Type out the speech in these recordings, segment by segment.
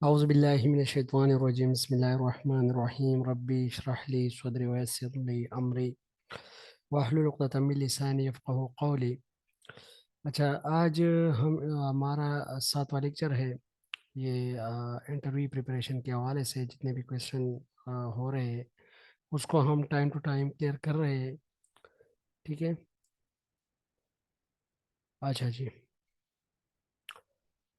औज़ुबिल्लाहि मिनश्शैतानिर्रजीम बिस्मिल्लाहिर्रहमानिर्रहीम रब्बी इश्रह ली सदरी वयस्सिर ली अमरी वाहलुल उक़दतम मिन लिसानी यफ़क़हू क़ौली। अच्छा, आज हम हमारा सातवां लेक्चर है। ये इंटरव्यू प्रिपरेशन के हवाले से जितने भी क्वेश्चन हो रहे हैं उसको हम टाइम टू टाइम क्लियर कर रहे हैं। ठीक है। अच्छा जी,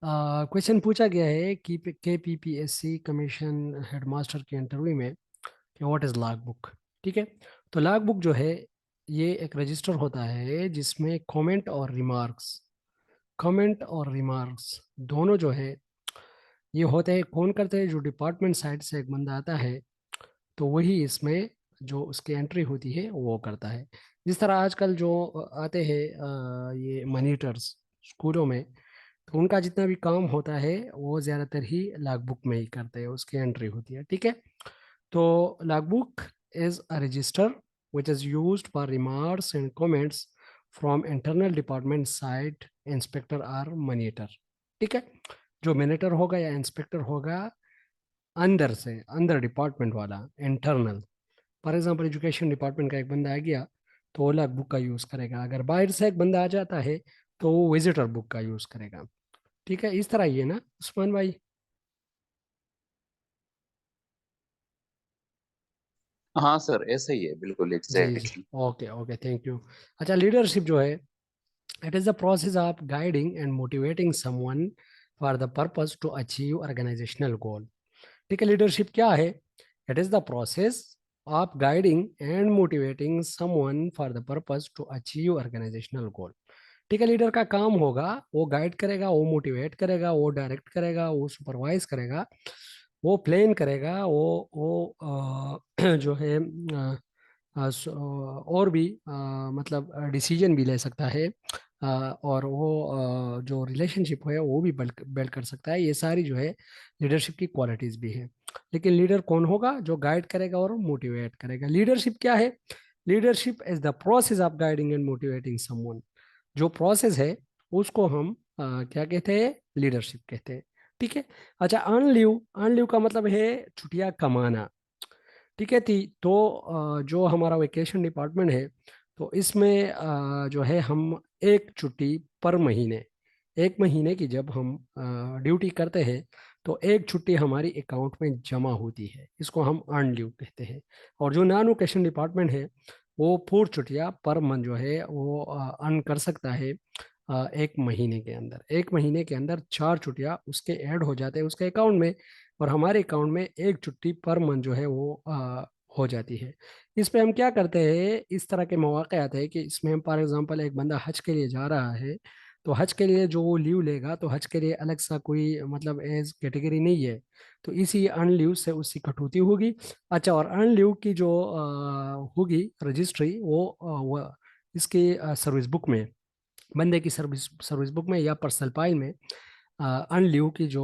क्वेश्चन पूछा गया है कि KPPSC कमीशन हेडमास्टर के इंटरव्यू में कि व्हाट इज़ लॉग बुक। ठीक है। तो लॉग बुक जो है ये एक रजिस्टर होता है जिसमें कमेंट और रिमार्क्स दोनों जो है ये होते हैं। कौन करते हैं? जो डिपार्टमेंट साइड से एक बंदा आता है तो वही इसमें जो उसकी एंट्री होती है वो करता है। जिस तरह आजकल जो आते हैं ये मॉनिटर्स स्कूलों में, तो उनका जितना भी काम होता है वो ज़्यादातर ही लॉग बुक में ही करते हैं, उसकी एंट्री होती है। ठीक है। तो logbook is a register which is used for remarks and comments from internal department side inspector or monitor। ठीक है। जो मैनेटर होगा या इंस्पेक्टर होगा अंदर से, अंदर डिपार्टमेंट वाला, internal. For example education department का एक बंदा आ गया तो वो लॉग बुक का यूज़ करेगा। अगर बाहर से एक बंदा आ जाता है तो वो विजिटर बुक का यूज़ करेगा। ठीक है, इस तरह ही है ना उस्मान भाई? हाँ सर, ऐसा ही है, बिल्कुल जी जी। Exactly. Okay okay, thank you. अच्छा, लीडरशिप जो है it is the process of guiding and motivating someone for the purpose to achieve organizational goal। ठीक है, लीडरशिप क्या है? It is the process of guiding and motivating someone for the purpose to achieve organisational goal. ठीक है, leader का काम होगा वो गाइड करेगा, वो मोटिवेट करेगा, वो डायरेक्ट करेगा, वो सुपरवाइज करेगा, वो प्लान करेगा, जो है और भी मतलब डिसीजन भी ले सकता है। और वो जो रिलेशनशिप है वो भी बिल्ड कर सकता है। ये सारी जो है लीडरशिप की क्वालिटीज भी है। लेकिन लीडर कौन होगा? जो गाइड करेगा और मोटिवेट करेगा। लीडरशिप क्या है? Leadership is the process of guiding and motivating someone. जो प्रोसेस है उसको हम क्या कहते हैं? लीडरशिप कहते हैं। ठीक है। अच्छा, अर्न लीव का मतलब है छुट्टियां कमाना। ठीक है थी। तो जो हमारा वेकेशन डिपार्टमेंट है तो इसमें जो है हम एक छुट्टी पर महीने, एक महीने की जब हम ड्यूटी करते हैं तो एक छुट्टी हमारी अकाउंट में जमा होती है, इसको हम अर्न लीव कहते हैं। और जो नॉन वेकेशन डिपार्टमेंट है वो 4 छुट्टियां पर मंथ जो है वो अर्न कर सकता है। एक महीने के अंदर, एक महीने के अंदर 4 छुट्टियां उसके ऐड हो जाते हैं उसके अकाउंट में। और हमारे अकाउंट में एक छुट्टी पर मंथ जो है वो हो जाती है। इस पे हम क्या करते हैं? इस तरह के मौके आते हैं कि इसमें हम फॉर एग्जांपल एक बंदा हज के लिए जा रहा है तो हज के लिए जो वो लीव लेगा तो हज के लिए अलग सा कोई मतलब एज कैटेगरी नहीं है। तो इसी अर्न लीव से उसकी कटौती होगी। अच्छा, और अर्न लीव की जो होगी रजिस्ट्री वो इसकी सर्विस बुक में, बंदे की सर्विस सर्विस बुक में या पर्सनल फाइल में अर्न लीव की जो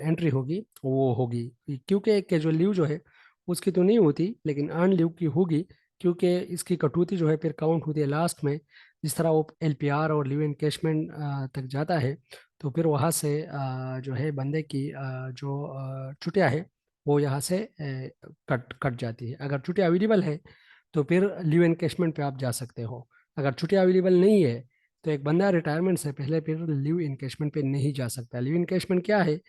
एंट्री होगी वो होगी। क्योंकि कैजुअल लीव जो है उसकी तो नहीं होती लेकिन अर्न लीव की होगी, क्योंकि इसकी कटौती जो है फिर काउंट होती है लास्ट में। जिस तरह वो LPR और लीव एनकेशमेंट तक जाता है तो फिर वहाँ से जो है बंदे की जो छुट्टियाँ है वो यहाँ से कट कट जाती है। अगर छुट्टियाँ अवेलेबल है तो फिर लीव एनकेशमेंट पे आप जा सकते हो। अगर छुट्टियाँ अवेलेबल नहीं है तो एक बंदा रिटायरमेंट से पहले फिर लीव इनकेशमेंट पे नहीं जा सकता। लीव इनकेशमेंट क्या है?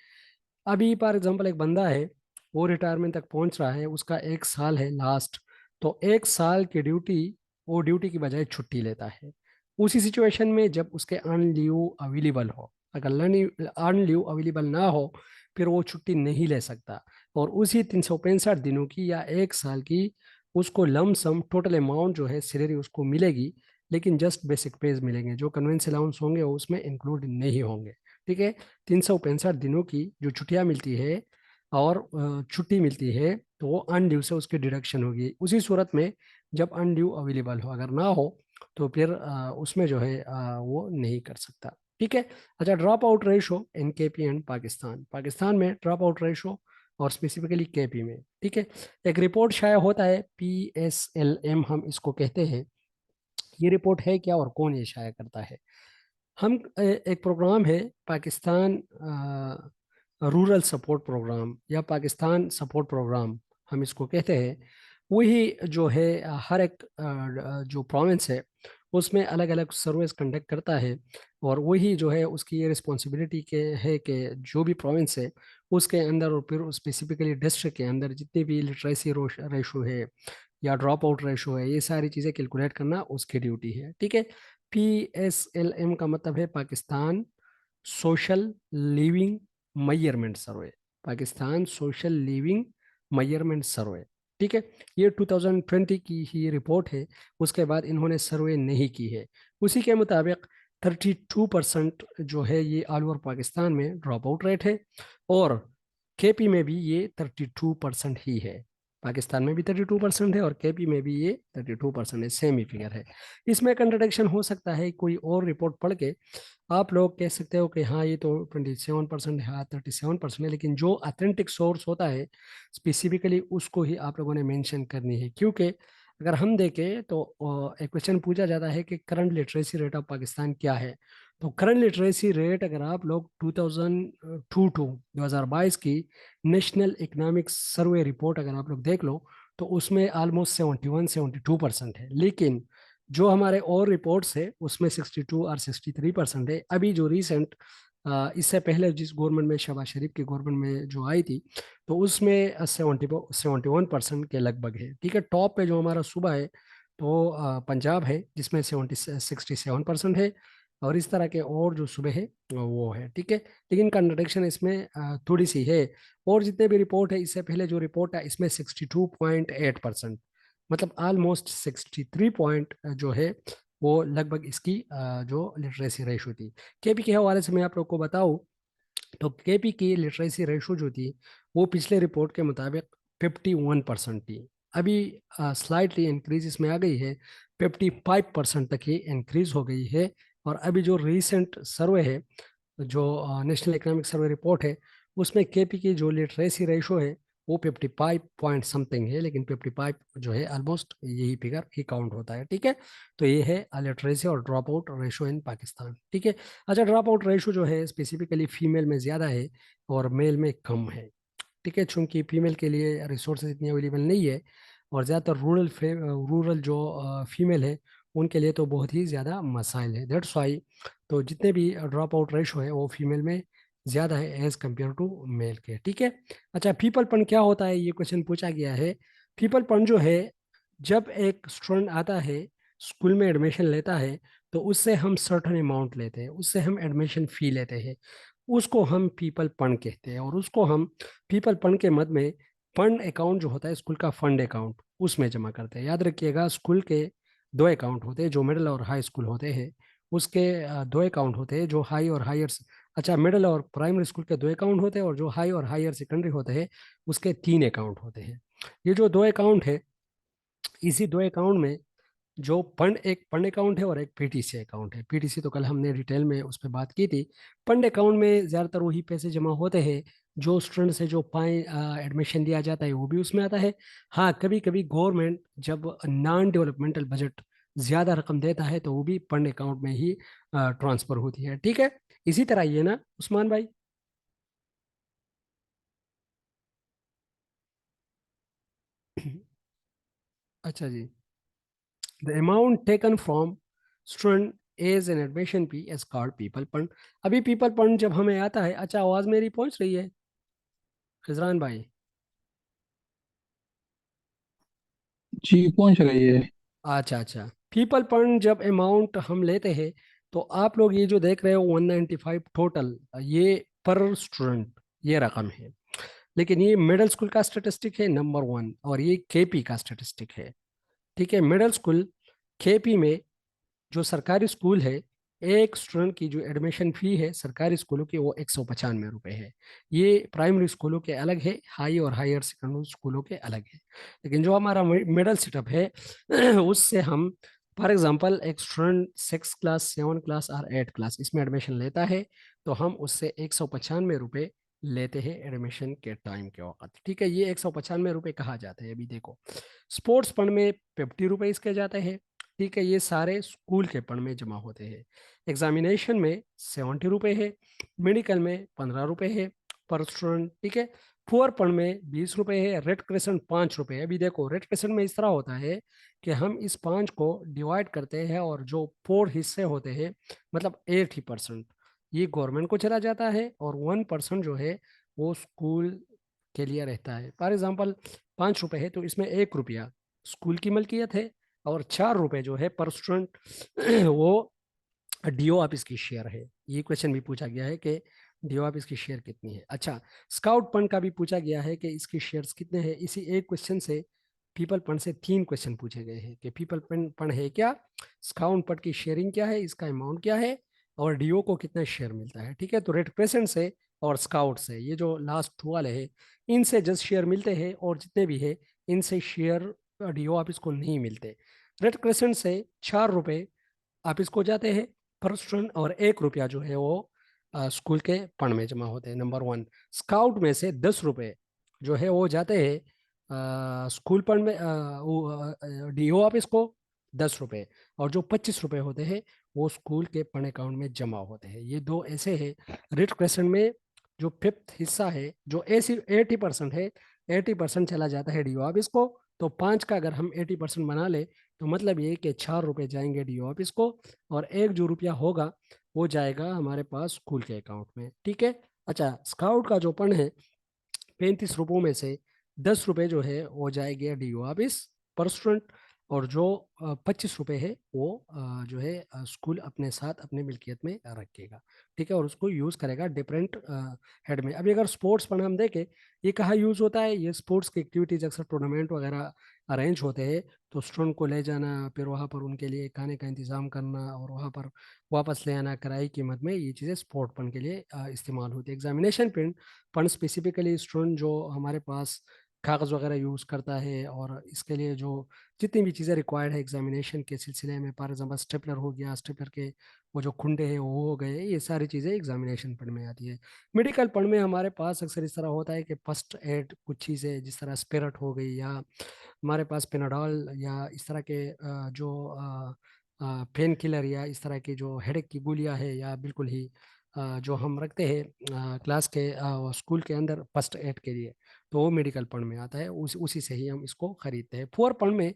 अभी फॉर एग्जांपल एक बंदा है वो रिटायरमेंट तक पहुंच रहा है, उसका 1 साल है लास्ट। तो 1 साल की ड्यूटी, वो ड्यूटी की बजाय छुट्टी लेता है। उसी सिचुएशन में जब उसके अर्न लीव अवेलेबल हो, अगर अर्न लीव अवेलेबल ना हो फिर वो छुट्टी नहीं ले सकता। और उसी 365 दिनों की या 1 साल की उसको लम सम टोटल अमाउंट जो है सैलरी उसको मिलेगी, लेकिन जस्ट बेसिक पेज मिलेंगे, जो कन्वेंस अलाउंस होंगे वो उसमें इंक्लूड नहीं होंगे। ठीक है। 365 दिनों की जो छुट्टियां मिलती है और छुट्टी मिलती है तो वो अन ड्यू से उसकी डिडक्शन होगी। उसी सूरत में जब अन ड्यू अवेलेबल हो, अगर ना हो तो फिर उसमें जो है वो नहीं कर सकता। ठीक है। अच्छा, drop out ratio in KP and Pakistan. Pakistan में ड्रॉप आउट रेशो और स्पेसिफिकली KP में, ठीक है, एक रिपोर्ट शाया होता है, PSLM हम इसको कहते हैं। ये रिपोर्ट है क्या और कौन ये शाया करता है? हम एक प्रोग्राम है पाकिस्तान रूरल सपोर्ट प्रोग्राम या पाकिस्तान सपोर्ट प्रोग्राम हम इसको कहते हैं। वही जो है हर एक जो प्रोविंस है उसमें अलग अलग सर्विस कंडक्ट करता है। और वही जो है उसकी ये रिस्पॉन्सिबिलिटी के है कि जो भी प्रोविंस है उसके अंदर और फिर स्पेसिफिकली डिस्ट्रिक्ट के अंदर जितनी भी लिटरेसी रेशो है या ड्रॉप आउट रेशो है, ये सारी चीज़ें कैलकुलेट करना उसकी ड्यूटी है। ठीक है। PSLM का मतलब है पाकिस्तान सोशल लिविंग मयरमेंट सर्वे। पाकिस्तान सोशल लिविंग मयरमेंट सर्वे। ठीक है। ये 2020 की ही रिपोर्ट है, उसके बाद इन्होंने सर्वे नहीं की है। उसी के मुताबिक 32% जो है ये ऑल ओवर पाकिस्तान में ड्रॉप आउट रेट है। और KP में भी ये 32% ही है। पाकिस्तान में भी 32% है और KP में भी ये 32% है, सेम ही फिगर है। इसमें कंट्रडिक्शन हो सकता है, कोई और रिपोर्ट पढ़ के आप लोग कह सकते हो कि हाँ ये तो 27% है, हाँ 37% है, लेकिन जो अथेंटिक सोर्स होता है स्पेसिफिकली उसको ही आप लोगों ने मेंशन करनी है। क्योंकि अगर हम देखें तो एक क्वेश्चन पूछा जाता है कि current literacy rate of Pakistan क्या है। तो करंट लिटरेसी रेट अगर आप लोग 2002 टू 2022 की नेशनल इकोनॉमिक सर्वे रिपोर्ट अगर आप लोग देख लो तो उसमें ऑलमोस्ट 71-72% है। लेकिन जो हमारे और रिपोर्ट्स है उसमें 62 और 63% है। अभी जो रिसेंट इससे पहले जिस गवर्नमेंट में शहबाज शरीफ की गवर्नमेंट में जो आई थी तो उसमें 71% के लगभग है। ठीक है। टॉप पे जो हमारा सूबा है तो पंजाब है जिसमें 67% है। और इस तरह के और जो सूबे है वो है। ठीक है। लेकिन कंट्रडिक्शन इसमें थोड़ी सी है। और जितने भी रिपोर्ट है इससे पहले जो रिपोर्ट है इसमें 62.8%, मतलब ऑलमोस्ट 63 पॉइंट जो है वो लगभग इसकी जो लिटरेसी रेशो थी। KP के हवाले से मैं आप लोग को बताऊं तो KP की लिटरेसी रेशो जो थी वो पिछले रिपोर्ट के मुताबिक 51% थी। अभी स्लाइटली इंक्रीज इसमें आ गई है, 55% तक ही इंक्रीज हो गई है। और अभी जो रीसेंट सर्वे है, जो नेशनल इकोनॉमिक सर्वे रिपोर्ट है, उसमें KP की जो लिटरेसी रेशो है वो 55 पॉइंट समथिंग है। लेकिन 55 जो है ऑलमोस्ट यही फिगर ही काउंट होता है। ठीक है। तो ये है लिटरेसी और ड्रॉप आउट रेशो इन पाकिस्तान। ठीक है। अच्छा, ड्रॉप आउट रेशो जो है स्पेसिफिकली फीमेल में ज़्यादा है और मेल में कम है। ठीक है। चूंकि फीमेल के लिए रिसोर्सेज इतनी अवेलेबल नहीं है और ज़्यादातर रूरल जो फीमेल है उनके लिए तो बहुत ही ज़्यादा मसाइल है, दैट्स वाई तो जितने भी ड्रॉप आउट रेशो है वो फीमेल में ज़्यादा है एज कम्पेयर टू मेल के। ठीक है। अच्छा, पीपलपन क्या होता है ये क्वेश्चन पूछा गया है। पीपलपन जो है, जब एक स्टूडेंट आता है स्कूल में एडमिशन लेता है तो उससे हम सर्टन अमाउंट लेते हैं, उससे हम एडमिशन फ़ी लेते हैं, उसको हम पीपल फंड कहते हैं। और उसको हम पीपल फंड के मद में फंड अकाउंट जो होता है स्कूल का फंड अकाउंट उसमें जमा करते हैं। याद रखिएगा, स्कूल के दो अकाउंट होते हैं जो मिडिल और हाई स्कूल होते हैं, उसके दो अकाउंट होते हैं जो हाई और हायर, अच्छा मिडिल और प्राइमरी स्कूल के दो अकाउंट होते हैं और जो हाई और हायर सेकेंडरी होते हैं उसके तीन अकाउंट होते हैं। ये जो दो अकाउंट है, इसी दो अकाउंट में जो फंड, एक फंड अकाउंट है और एक PTC अकाउंट है। PTC तो कल हमने डिटेल में उस पर बात की थी। फंड अकाउंट में ज़्यादातर वही पैसे जमा होते हैं जो स्टूडेंट से जो पाए एडमिशन दिया जाता है वो भी उसमें आता है। हाँ, कभी कभी गवर्नमेंट जब नॉन डेवलपमेंटल बजट ज़्यादा रकम देता है तो वो भी फंड अकाउंट में ही ट्रांसफ़र होती है। ठीक है। इसी तरह ये ना उस्मान भाई। अच्छा जी। The amount taken from student as an admission fee as called people fund. अभी पीपल फंड जब हमें आता है, अच्छा आवाज़ मेरी पहुंच रही है खिजरान भाई? जी पहुंच रही है। अच्छा अच्छा। पीपल फंड जब अमाउंट हम लेते हैं तो आप लोग ये जो देख रहे हो 195 टोटल, ये पर स्टूडेंट ये रकम है। लेकिन ये मिडिल स्कूल का स्टेटिस्टिक है नंबर 1 और ये KP का स्टेटिस्टिक है। ठीक है। मिडिल स्कूल KP में जो सरकारी स्कूल है, एक स्टूडेंट की जो एडमिशन फी है सरकारी स्कूलों की वो 195 रुपये है। ये प्राइमरी स्कूलों के अलग है, हाई और हायर सेकेंडरी स्कूलों के अलग है। लेकिन जो हमारा मिडल सेटअप है उससे हम, फॉर एग्जांपल एक स्टूडेंट 6 क्लास 7 क्लास और 8 क्लास इसमें एडमिशन लेता है तो हम उससे 195 रुपये लेते हैं एडमिशन के टाइम के वक्त। ठीक है। ये 195 रुपये कहा जाता है। अभी देखो, स्पोर्ट्स फंड में 50 रुपये इसके जाते हैं, ठीक है, ये सारे स्कूल के फंड में जमा होते हैं। एग्जामिनेशन में 70 रुपये है, मेडिकल में 15 रुपये है पर स्टूडेंट। ठीक है, पुअर फंड में 20 रुपये है, रेड क्रिसेंट 5 रुपये है। अभी देखो रेड क्रिसेंट में इस तरह होता है कि हम इस 5 को डिवाइड करते हैं और जो पोर हिस्से होते हैं मतलब 80% ये गवर्नमेंट को चला जाता है और 1% जो है वो स्कूल के लिए रहता है। फॉर एग्जाम्पल 5 रुपये है तो इसमें 1 रुपया स्कूल की मलकियत है और 4 रुपये जो है पर स्टूडेंट वो डीओ ऑफिस की शेयर है। ये क्वेश्चन भी पूछा गया है कि डीओ ऑफिस की शेयर कितनी है। अच्छा, स्काउट फंड का भी पूछा गया है कि इसकी शेयर्स कितने हैं। इसी एक क्वेश्चन से पीपल फंड से 3 क्वेश्चन पूछे गए हैं कि पीपल फंड है क्या, स्काउट फंड की शेयरिंग क्या है, इसका अमाउंट क्या है और डीओ को कितना शेयर मिलता है। ठीक है, तो रेड क्रेसेंट से और स्काउट से ये जो लास्ट वाले हैं इनसे जस्ट शेयर मिलते हैं और जितने भी है इनसे शेयर डीओ ऑफिस को नहीं मिलते। रेड क्रेसेंट से 4 रुपये ऑफिस को जाते हैं पर स्टूडेंट और 1 रुपया जो है वो स्कूल के फंड में जमा होते हैं। नंबर 1, स्काउट में से 10 रुपये जो है वो जाते हैं स्कूल फंड में डीओ ऑफिस को 10 रुपये, और जो 25 रुपये होते हैं वो स्कूल के फंड अकाउंट में जमा होते हैं। ये दो ऐसे हैं। रेड क्रेसेंट में जो फिफ्थ हिस्सा है जो 80% है, 80% चला जाता है डीओ ऑफिस को। तो 5 का अगर हम 80% बना ले तो मतलब ये कि 4 रुपये जाएंगे डीओ ऑफिस को और एक जो रुपया होगा वो जाएगा हमारे पास स्कूल के अकाउंट में। ठीक है। अच्छा, स्काउट का जो फंड है 35 रुपयों में से 10 रुपये जो है वो जाएंगे डीओ ऑफिस पर स्टूडेंट, और जो 25 रुपये है वो जो है स्कूल अपने साथ अपने मिल्कियत में रखेगा। ठीक है, और उसको यूज़ करेगा डिफरेंट हेड में। अभी अगर स्पोर्ट्स फंड हम देखें ये कहाँ यूज़ होता है, ये स्पोर्ट्स की एक्टिविटीज अक्सर टूर्नामेंट वगैरह अरेंज होते हैं तो स्टूडेंट को ले जाना, फिर वहाँ पर उनके लिए खाने का इंतजाम करना और वहाँ पर वापस ले आना किराए की कीमत में, ये चीज़ें स्पोर्ट फंड के लिए इस्तेमाल होती है। एग्जामिनेशन फंड स्पेसिफिकली स्टूडेंट जो हमारे पास कागज़ वगैरह यूज़ करता है और इसके लिए जो जितनी भी चीज़ें रिक्वायर्ड है एग्जामिनेशन के सिलसिले में, फॉर एग्जाम्पल स्टेपलर हो गया, स्टेपलर के वो जो खुंडे हैं वो हो गए, ये सारी चीज़ें एग्जामिनेशन फंड में आती है। मेडिकल फंड में हमारे पास अक्सर इस तरह होता है कि फर्स्ट एड कुछ चीज़ें जिस तरह स्पिरिट हो गई या हमारे पास पेनाडॉल या इस तरह के जो पेन किलर या इस तरह की जो हेडेक की गोलियां है या बिल्कुल ही जो हम रखते हैं क्लास के स्कूल के अंदर फर्स्ट एड के लिए, तो वो मेडिकल फंड में आता है। उसी से ही हम इसको खरीदते हैं। पुअर फंड में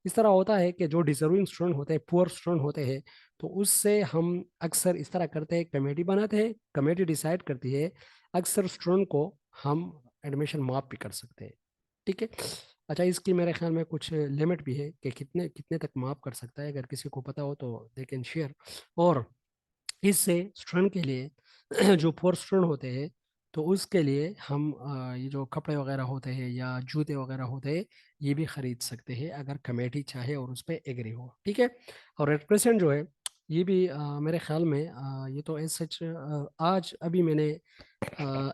इस तरह होता है कि जो डिजर्विंग स्टूडेंट होते हैं, पुअर स्टूडेंट होते हैं, तो उससे हम अक्सर इस तरह करते हैं, कमेटी बनाते हैं, कमेटी डिसाइड करती है, अक्सर स्टूडेंट को हम एडमिशन माफ भी कर सकते हैं। ठीक है। अच्छा, इसकी मेरे ख्याल में कुछ लिमिट भी है कि कितने कितने तक माफ कर सकता है। अगर किसी को पता हो तो दे कैन शेयर। और इससे स्टूडेंट के लिए जो पुअर स्टूडेंट होते हैं तो उसके लिए हम ये जो कपड़े वगैरह होते हैं या जूते वगैरह होते हैं ये भी खरीद सकते हैं अगर कमेटी चाहे और उस पर एग्री हो। ठीक है। और रेड क्रिसेंट जो है ये भी मेरे ख्याल में ये तो एज सच आज अभी मैंने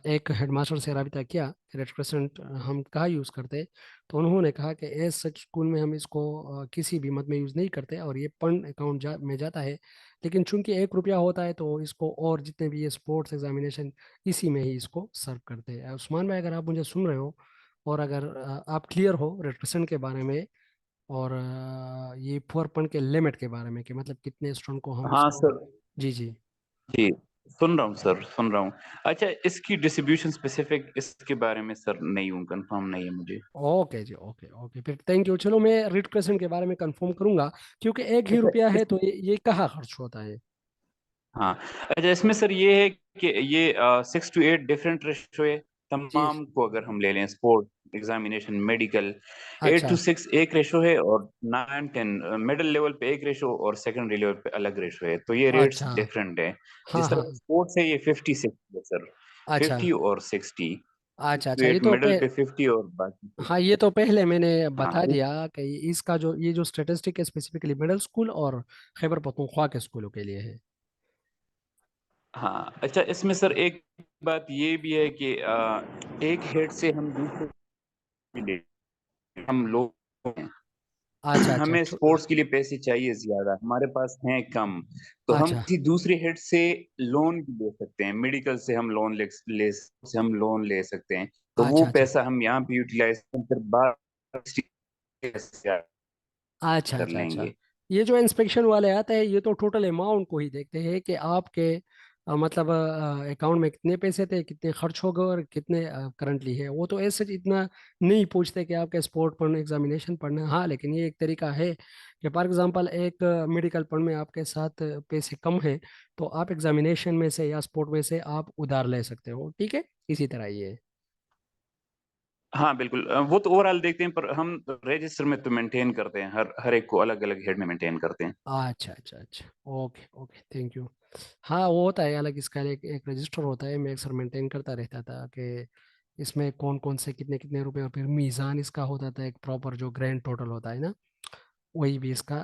एक हेडमास्टर से रब्ता किया रेड क्रिसेंट हम कहाँ यूज़ करते हैं, तो उन्होंने कहा कि एज सच स्कूल में हम इसको किसी भी मद में यूज़ नहीं करते और ये फंड अकाउंट में जाता है। लेकिन चूंकि 1 रुपया होता है तो इसको और जितने भी ये स्पोर्ट्स एग्जामिनेशन इसी में ही इसको सर्व करते हैं। उस्मान भाई, अगर आप मुझे सुन रहे हो और अगर आप क्लियर हो रेड क्रिसेंट के बारे में और ये पुअर फंड के लिमिट के बारे में कि मतलब कितने स्टूडेंट को हम हाँ इसको। सर। जी जी। जी, सुन रहा हूँ सर, सुन रहा हूँ। अच्छा, इसकी डिस्ट्रीब्यूशन स्पेसिफिक इसके बारे में सर नहीं हूँ, कंफर्म नहीं है मुझे। ओके जी, ओके ओके, फिर थैंक यू। चलो मैं रेड क्वेश्चन के बारे में कंफर्म करूंगा क्योंकि एक ही अच्छा रुपया है इस तो ये कहाँ खर्च होता है। हाँ, अच्छा इसमें सर ये है कि ये 6 to 8 डिफरेंट रेशियो है जी। तमाम को, अगर हम ले लें स्पोर्ट, एग्जामिनेशन, मेडिकल 8 अच्छा to 6 एक रेशो है और 9 10 मिडिल लेवल पे एक रेशो और सेकेंडरी लेवल पे अलग रेशो है, तो ये रेट्स अच्छा। डिफरेंट है। हाँ जिस हाँ। तरह स्पोर्ट्स है ये 50-60 है सर, अच्छा 50 और 60, 6 अच्छा। to अच्छा, 8 मिडिल पे 50 और बाकी हाँ, ये 60। तो पहले मैंने हाँ बता दिया कि इसका जो ये जो स्टेटिस्टिक है स्पेसिफिकली मिडिल स्कूल और खैबर पख्तूनख्वा के स्कूलों के लिए है। हाँ, अच्छा इसमें सर एक बात ये भी है कि एक हेड से हम दूसरे ले, हम लोग हैं, अच्छा अच्छा हमें स्पोर्ट्स के लिए पैसे चाहिए ज्यादा, हमारे पास हैं कम, तो हम अच्छा किसी दूसरे हेड से लोन भी ले सकते हैं। मेडिकल से हम लोन ले सकते हैं, तो वो अच्छा अच्छा पैसा हम यहाँ पे यूटिलाइज कर बाद अच्छा कर अच्छा। अच्छा, लेंगे। ये जो इंस्पेक्शन वाले आते हैं ये तो टोटल अमाउंट को ही देखते हैं कि आपके मतलब अकाउंट में कितने पैसे थे, कितने खर्च हो गए और कितने करंटली है। वो तो ऐसे इतना नहीं पूछते कि आपके स्पोर्ट पढ़ने एग्जामिनेशन पढ़ना। हाँ, लेकिन ये एक तरीका है कि फॉर एग्जांपल एक मेडिकल पढ़ में आपके साथ पैसे कम है, तो आप एग्जामिनेशन में से या स्पोर्ट में से आप उधार ले सकते हो। ठीक है, इसी तरह ये है। हाँ बिल्कुल, वो तो ओवरऑल देखते हैं, पर हम रजिस्टर में तो मेंटेन करते हैं, हर हर एक को अलग अलग हेड में मेंटेन करते हैं। अच्छा अच्छा अच्छा, ओके ओके, थैंक यू। हाँ, वो होता है अलग, इसका एक रजिस्टर होता है, मैं अक्सर मेंटेन करता रहता था कि इसमें कौन कौन से कितने कितने रुपए, और फिर मीज़ान इसका होता था एक प्रॉपर, जो ग्रैंड टोटल होता है ना, वही भी इसका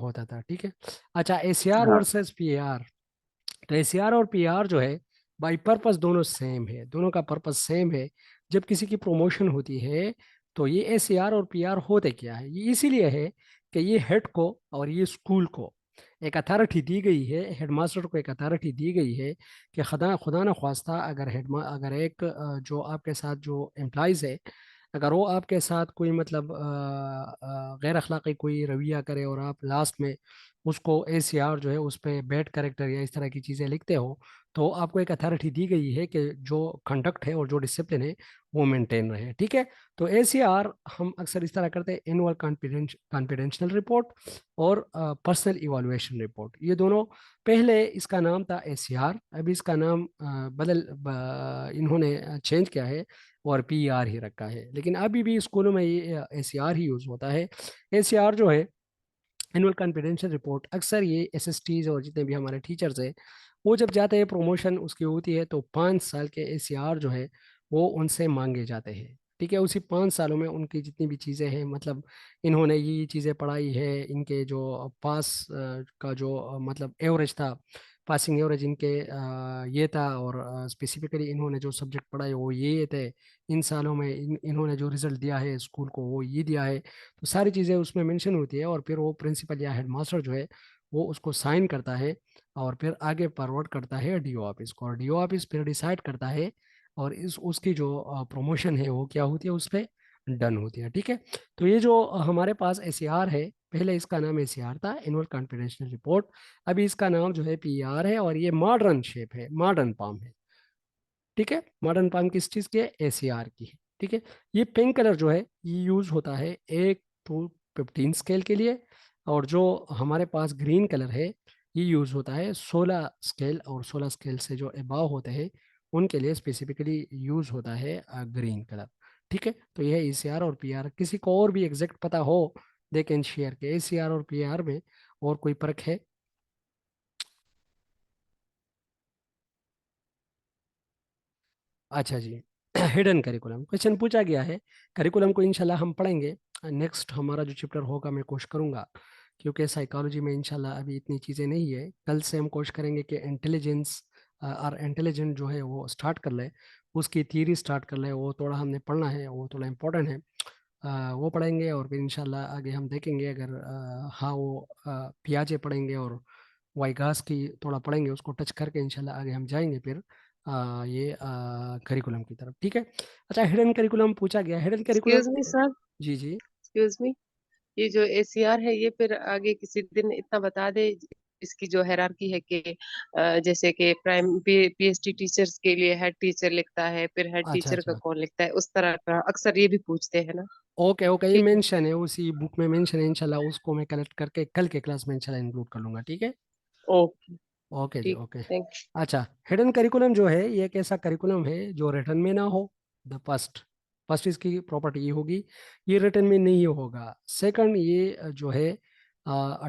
होता था। ठीक है। अच्छा, एसीआर हाँ वर्सेस पीआर। तो एसीआर और पीआर जो है, बाई पर्पस दोनों सेम है, दोनों का पर्पस सेम है। जब किसी की प्रमोशन होती है तो ये एसीआर और पीआर होते क्या है, ये इसीलिए है कि ये हेड को और ये स्कूल को एक अथॉरिटी दी गई है, हेडमास्टर को एक अथॉरिटी दी गई है कि खुदा खुदा न ख्वास्ता अगर अगर एक जो आपके साथ जो एम्प्लॉयज़ है, अगर वो आपके साथ कोई मतलब गैर अखलाकी कोई रवैया करे और आप लास्ट में उसको एसीआर जो है उस पर बैड करेक्टर या इस तरह की चीज़ें लिखते हो, तो आपको एक अथॉरिटी दी गई है कि जो कंडक्ट है और जो डिसिप्लिन है वो मेंटेन रहे। ठीक है। तो एसीआर हम अक्सर इस तरह करते हैं, एनुअल कॉन्फिडेंशियल रिपोर्ट और पर्सनल इवालुएशन रिपोर्ट, ये दोनों। पहले इसका नाम था एसीआर, अभी इसका नाम इन्होंने चेंज किया है और पीआर ही रखा है, लेकिन अभी भी स्कूलों में ये एसीआर ही यूज़ होता है। एसीआर जो है, एनुअल कॉन्फिडेंशियल रिपोर्ट, अक्सर ये एसएसटीज और जितने भी हमारे टीचर्स हैं, वो जब जाते हैं प्रमोशन उसकी होती है तो 5 साल के एसीआर जो है वो उनसे मांगे जाते हैं। ठीक है, उसी 5 सालों में उनकी जितनी भी चीज़ें हैं, मतलब इन्होंने ये चीज़ें पढ़ाई है, इनके जो पास का जो मतलब एवरेज था, पासिंग एवरेज इनके ये था, और स्पेसिफिकली इन्होंने जो सब्जेक्ट पढ़ाए वो ये थे, इन सालों में इन्होंने जो रिजल्ट दिया है स्कूल को वो ये दिया है। तो सारी चीज़ें उसमें मेंशन होती है, और फिर वो प्रिंसिपल या हेडमास्टर जो है वो उसको साइन करता है और फिर आगे फॉरवर्ड करता है डीओ ऑफिस को, और डीओ ऑफिस फिर डिसाइड करता है, और इस उसकी जो प्रमोशन है वो क्या होती है, उस पर डन होती है। ठीक है। तो ये जो हमारे पास एसीआर है, पहले इसका नाम एसीआर था, एनुअल कॉन्फिडेंशियल रिपोर्ट, अभी इसका नाम जो है पीआर है, और ये मॉडर्न शेप है, मॉडर्न पाम है। ठीक है, मॉडर्न पाम किस चीज़ की है, एसीआर की है। ठीक है। ये पिंक कलर जो है ये यूज होता है 1 to 15 स्केल के लिए, और जो हमारे पास ग्रीन कलर है ये यूज होता है 16 स्केल, और 16 स्केल से जो अबाव होते हैं उनके लिए स्पेसिफिकली यूज होता है ग्रीन कलर। ठीक है। तो यह है एसीआर और पीआर। किसी को और भी एग्जैक्ट पता हो दे कैन शेयर के एसीआर और पीआर में और कोई फर्क है। अच्छा जी। हिडन करिकुलम क्वेश्चन पूछा गया है। करिकुलम को इंशाल्लाह हम पढ़ेंगे, नेक्स्ट हमारा जो चैप्टर होगा मैं कोशिश करूंगा, क्योंकि साइकोलॉजी में इंशाल्लाह अभी इतनी चीज़ें नहीं है। कल से हम कोशिश करेंगे कि इंटेलिजेंस और इंटेलिजेंट जो है वो स्टार्ट कर ले, उसकी थियरी स्टार्ट कर ले, वो थोड़ा हमने पढ़ना है, वो थोड़ा इंपॉर्टेंट है। वो पढ़ेंगे, और फिर इंशाल्लाह आगे हम देखेंगे अगर हाँ वो पियाजे पढ़ेंगे और वाइगास की थोड़ा पढ़ेंगे, उसको टच करके इंशाल्लाह आगे हम जाएंगे फिर ये करिकुलम की तरफ। ठीक है। अच्छा, हिडन करिकुलम पूछा गया, hidden curriculum. Excuse me sir, जी जी। एक्सक्यूज मी, ये जो एसीआर है ये फिर आगे किसी दिन इतना बता दे, इसकी जो हायरार्की है कि जैसे कि प्राइम पीएचडी टीचर्स के लिए हेड टीचर लिखता है, फिर हेड अच्छा टीचर का अच्छा, कौन लिखता है, उस तरह का अक्सर ये भी पूछते हैं ना। ओके ओके, ये ठीक है। मेंशन है उसी बुक में, मेंशन है, इंशाल्लाह उसको मैं कलेक्ट करके कल के क्लास में इंशाल्लाह इंक्लूड कर लूंगा। ठीक है। ओके। ओके जी, ठीक। ओके। थैंक अच्छा, हिडन करिकुलम जो है ये एक ऐसा करिकुलम है जो रिटर्न में ना हो। द फर्स्ट फर्स्ट इसकी प्रॉपर्टी ये होगी, ये रिटर्न में नहीं होगा। सेकंड, ये जो है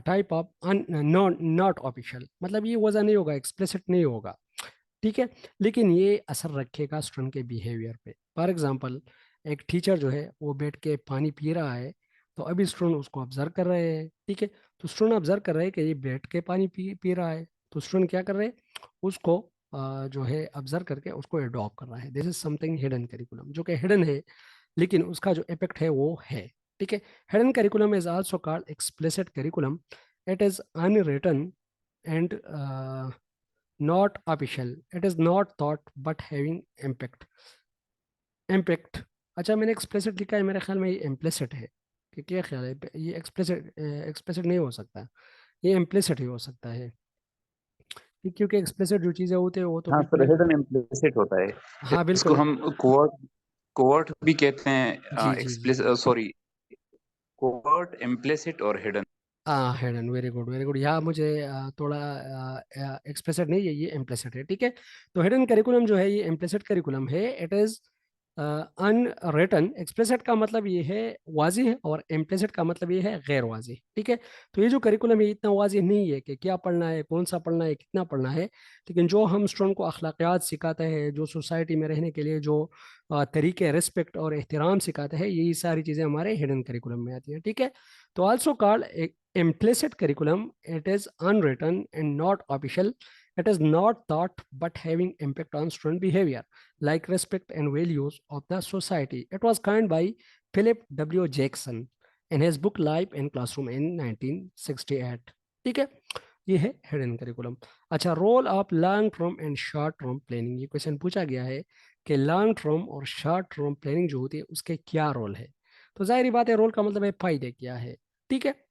type of not not official, मतलब ये वजह नहीं होगा, एक्सप्लिसिट नहीं होगा। ठीक है। लेकिन ये असर रखेगा स्टूडेंट के बिहेवियर पे। फॉर एग्जांपल, एक टीचर जो है वो बैठ के पानी पी रहा है, तो अभी स्टूडेंट उसको ऑब्जर्व कर रहे हैं। ठीक है। तो स्टूडेंट ऑब्जर्व कर रहे हैं कि ये बैठ के पानी पी पी रहा है, तो स्टूडेंट क्या कर रहे हैं, उसको जो है ऑब्जर्व करके उसको एडॉप्ट कर रहा है। This is something hidden curriculum, जो कि हिडन है लेकिन उसका जो इफेक्ट है वो है। ठीक है। Hidden curriculum is also called explicit curriculum. It is unwritten and not official. It is not thought but having impact. Impact। अच्छा, मैंने एक्सप्लिसिट लिखा है, मेरे ख्याल में ये इम्प्लिसिट है कि क्या ख्याल है? ये एक्सप्लिसिट एक्सप्लिसिट नहीं हो सकता, ये इम्प्लिसिट ही हो सकता है, क्योंकि एक्सप्लिसिट जो चीज़ें होती है वो तो हाँ सर, बिल्कुल। हिडन इम्प्लिसिट होता है। हाँ इसको बिल्कुल। हम कोवर्ट कोवर्ट भी कहते हैं, जी जी जी। सॉरी, कोवर्ट, इम्प्लिसिट और हिडन। हाँ hidden, very good very good. यहाँ मुझे थोड़ा एक्सप्लिसिट नहीं है, ये इम्प्लिसिट है, ठीक है। तो हिडन करिकुलम जो है ये इम्प्लिसिट करिकुलम है, इट इज़ अनरिटन। एक्सप्लिसिट का मतलब ये है वाजी है, और इम्प्लिसिट का मतलब ये है गैर वाजी, ठीक है। तो ये जो करिकुलम है इतना वाजी नहीं है कि क्या पढ़ना है, कौन सा पढ़ना है, कितना पढ़ना है, लेकिन जो हम स्टूडेंट को अखलाकियात सिखाते हैं, जो सोसाइटी में रहने के लिए जो तरीके रिस्पेक्ट और एहतराम सिखाते हैं, यही सारी चीज़ें हमारे हिडन करिकुलम में आती हैं, ठीक है। तो also called implicit curriculum, it is unwritten and not official. It is not taught but having impact on student behavior, like respect and values of the society. It was coined by Philip W. Jackson in his book Life in Classroom in 1968. ठीक है, ये है hidden curriculum. अच्छा, role of long term and short term planning, ये question पूछा गया है कि लॉन्ग टर्म और शॉर्ट टर्म प्लानिंग जो होती है उसके क्या रोल है। तो जाहिर बात है रोल का मतलब है फायदे क्या है, ठीक है।